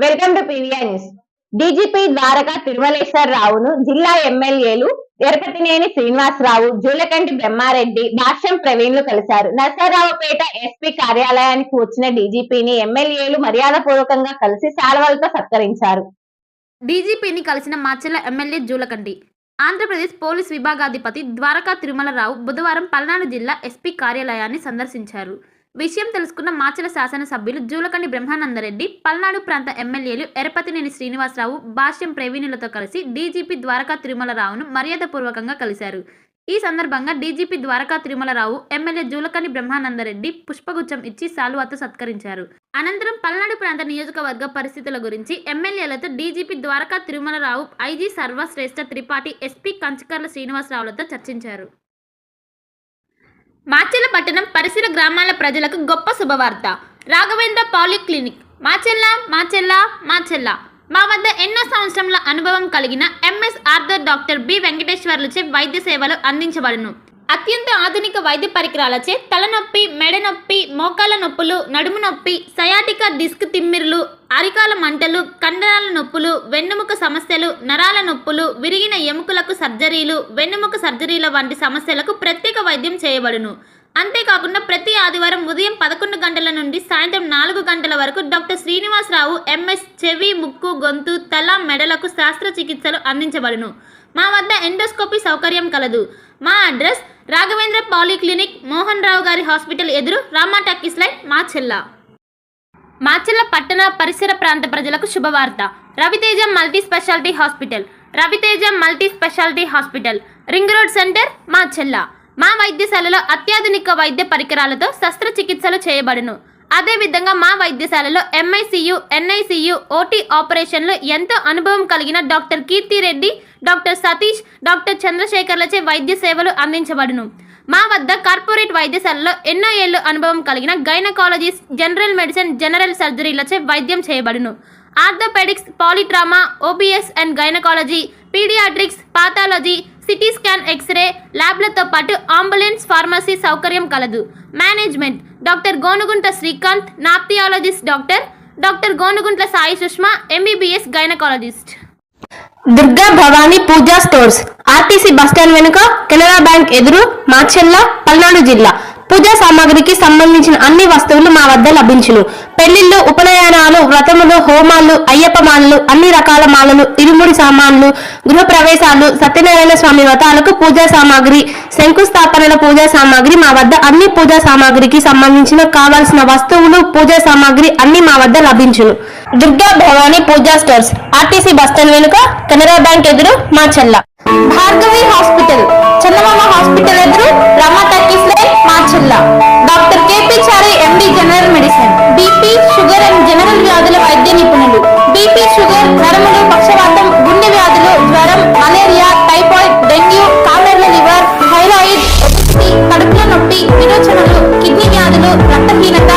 Welcome to PVR news. DGP Dwaraka తిరుమలేశ్వరరావును జిల్లా ఎమ్మెల్యేలు ఎరపతినేని శ్రీనివాసరావు, జూలకంటి బ్రహ్మారెడ్డి, భాష్యం ప్రవీణ్లు కలిశారు. నరసరావుపేట ఎస్పీ కార్యాలయానికి వచ్చిన డీజీపీని ఎమ్మెల్యేలు మర్యాదపూర్వకంగా కలిసి శాలువాలతో సత్కరించారు. డీజీపీని కలిసిన మాచెల్ల ఎమ్మెల్యే జూలకంటి. ఆంధ్రప్రదేశ్ పోలీస్ విభాగాధిపతి ద్వారకా తిరుమలరావు బుధవారం పల్నాడు జిల్లా ఎస్పీ కార్యాలయాన్ని సందర్శించారు. విషయం తెలుసుకున్న మాచెల్ల శాసనసభ్యులు జూలకంటి బ్రహ్మానందరెడ్డి, పల్నాడు ప్రాంత ఎమ్మెల్యేలు ఎరపతినేని శ్రీనివాసరావు, భాష్యం ప్రవీణులతో కలిసి డీజీపీ ద్వారకా తిరుమలరావును మర్యాదపూర్వకంగా కలిశారు. ఈ సందర్భంగా డీజీపీ ద్వారకా తిరుమలరావు ఎమ్మెల్యే జూలకంటి బ్రహ్మానందరెడ్డి పుష్పగుచ్చం ఇచ్చి శాలువాతో సత్కరించారు. అనంతరం పల్నాడు ప్రాంత నియోజకవర్గ పరిస్థితుల గురించి ఎమ్మెల్యేలతో DGP Dwaraka Tirumala Rao, IG Sarvashreshtha Tripathi, SP Kanchakarla శ్రీనివాసరావులతో చర్చించారు. మాచెల్ల పట్టణం పరిసర గ్రామాల ప్రజలకు గొప్ప శుభవార్త. రాఘవేంద్ర పాలిక్లినిక్ మాచెల్ల మాచెల్ల మాచెల్ల మా వద్ద ఎన్నో సంవత్సరముల అనుభవం కలిగిన ఎంఎస్ ఆర్థర్ డాక్టర్ బి వెంకటేశ్వర్లచే వైద్య సేవలు అందించబడును. అత్యంత ఆధునిక వైద్య పరికరాలచే తలనొప్పి, మెడ నొప్పి, మోకాల నొప్పులు, నడుము నొప్పి, సయాటికా డిస్క్ తిమ్మిర్లు, అరికాల మంటలు, కండరాల నొప్పులు, వెన్నుముక సమస్యలు, నరాల నొప్పులు, విరిగిన ఎముకలకు సర్జరీలు, వెన్నుముక సర్జరీల వంటి సమస్యలకు ప్రత్యేక వైద్యం చేయబడును. అంతేకాకుండా ప్రతి ఆదివారం ఉదయం 11 గంటల నుండి సాయంత్రం 4 గంటల వరకు డాక్టర్ శ్రీనివాసరావు ఎంఎస్ చెవి, ముక్కు, గొంతు, తల, మెడలకు శస్త్రచికిత్సలు అందించబడును. మా వద్ద ఎండోస్కోపీ సౌకర్యం కలదు. మా అడ్రస్ రాఘవేంద్ర పాలిక్లినిక్, మోహన్ రావు గారి హాస్పిటల్ ఎదురు, రామా టాకీస్ లైన్, మాచెల్ల. మాచెల్ల పట్టణ పరిసర ప్రాంత ప్రజలకు శుభవార్త. Raviteja multi speciality hospital, Raviteja multi speciality hospital, ring road centre, Macherla. మా వైద్యశాలలో అత్యాధునిక వైద్య పరికరాలతో శస్త్రచికిత్సలు చేయబడును. అదేవిధంగా మా వైద్యశాలలో ఎంఐసియు, ఎన్ఐసియు, ఓటీ ఆపరేషన్లు ఎంతో అనుభవం కలిగిన doctor Keerthi Reddy, doctor Satish, doctor చంద్రశేఖర్లచే వైద్య సేవలు అందించబడును. మా వద్ద కార్పొరేట్ వైద్యశాలలో ఎన్నో ఏళ్లు అనుభవం కలిగిన గైనకాలజిస్ట్, జనరల్ మెడిసిన్, జనరల్ సర్జరీలచే వైద్యం చేయబడును. Orthopaedics, polytrauma, OBS and gynaecology, paediatrics, pathology, CT scan, X-ray ల్యాబ్లతో పాటు అంబులెన్స్, ఫార్మసీ సౌకర్యం కలదు. Management doctor Gonuguntla Srikanth, nephrologist doctor Gonuguntla Sai Sushma, MBBS gynaecologist. Durga Bhavani Pooja stores, RTC bus stand వెనుక, కెనరా బ్యాంక్ ఎదురు, మాచెల్ల, పల్నాడు జిల్లా. పూజా సామాగ్రికి సంబంధించిన అన్ని వస్తువులు మా వద్ద లభించును. పెళ్లిళ్లు, ఉపనయనాలు, వ్రతములు, హోమాలు, అయ్యప్ప మాలలు, అన్ని రకాల మాలలు, ఇరుముడి సామాన్లు, గృహ ప్రవేశాలు, సత్యనారాయణ స్వామి వ్రతాలకు పూజా సామాగ్రి, శంకుస్థాపనల పూజా సామాగ్రి మా వద్ద అన్ని పూజా సామాగ్రికి సంబంధించిన కావాల్సిన వస్తువులు, పూజా సామాగ్రి అన్ని మా వద్ద లభించును. Durga Bhavani Pooja stores, RTC bus stand వెనుక, కెనరా బ్యాంక్ ఎదురు, మాచెల్ల. భార్గవి హాస్పిటల్, చందమామ హాస్పిటల్ ఎదురు, Rama talkies line, Macherla. Doctor KP Chari, MD, general medicine, BP, sugar and general వ్యాధుల వైద్య నిపుణులు. బీపీ, షుగర్, నరములు, పక్షవాతం, గుండె వ్యాధులు, జ్వరం, మలేరియా, టైఫాయిడ్, డెంగ్యూ, కామెర్ల లివర్, థైరాయిడ్, ఒబెసిటీ, కడుపులో నొప్పి, విరోచనలు, కిడ్నీ వ్యాధులు, రక్తహీనత,